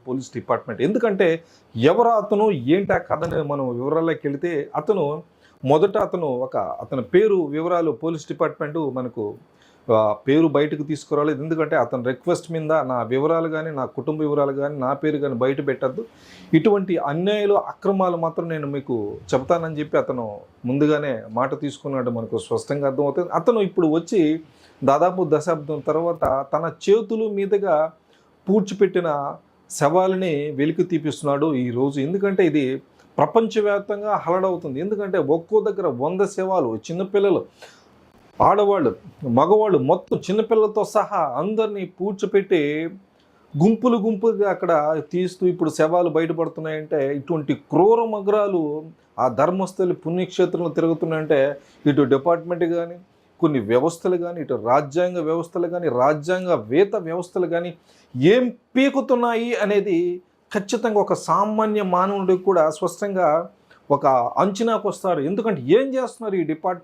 Police department. ఎందుకంటే ఎవరు అతను, ఏంటి ఆ కథ అని మనం వివరాల్లోకి వెళితే మొదట అతని పేరు వివరాలు పోలీస్ డిపార్ట్మెంటు మనకు పేరు బయటకు తీసుకురాలేదు. ఎందుకంటే అతని రిక్వెస్ట్ మీద నా వివరాలు గానీ, నా కుటుంబ వివరాలు గానీ, నా పేరు గానీ బయట పెట్టొద్దు. ఇటువంటి అన్యాయాలు, అక్రమాలు మాత్రం నేను మీకు చెప్తానని చెప్పి అతను ముందుగానే మాట తీసుకున్నాడు మనకు స్పష్టంగా అర్థమవుతుంది. అతను ఇప్పుడు వచ్చి దాదాపు దశాబ్దం తర్వాత తన చేతుల మీదుగా పూడ్చిపెట్టిన శవాలని వెలికి తీపిస్తున్నాడు ఈరోజు. ఎందుకంటే ఇది ప్రపంచవ్యాప్తంగా హలడవుతుంది. ఎందుకంటే ఒక్కో దగ్గర 100 శవాలు, చిన్నపిల్లలు, ఆడవాళ్ళు, మగవాళ్ళు, మొత్తం చిన్నపిల్లలతో సహా అందరినీ పూడ్చిపెట్టి గుంపులుగా అక్కడ తీస్తూ ఇప్పుడు శవాలు బయటపడుతున్నాయంటే ఇటువంటి క్రూర మగ్రాలు ఆ ధర్మస్థలి పుణ్యక్షేత్రంలో తిరుగుతున్నాయంటే ఇటు డిపార్ట్మెంట్ కానీ, కొన్ని వ్యవస్థలు కానీ, ఇటు రాజ్యాంగ వ్యవస్థలు కానీ, రాజ్యాంగవేత్త వ్యవస్థలు కానీ ఏం పీకుతున్నాయి అనేది ఖచ్చితంగా ఒక సామాన్య మానవుడికి కూడా స్పష్టంగా ఒక అంచనాకు వస్తారు. ఎందుకంటే ఏం చేస్తున్నారు ఈ డిపార్ట్మెంట్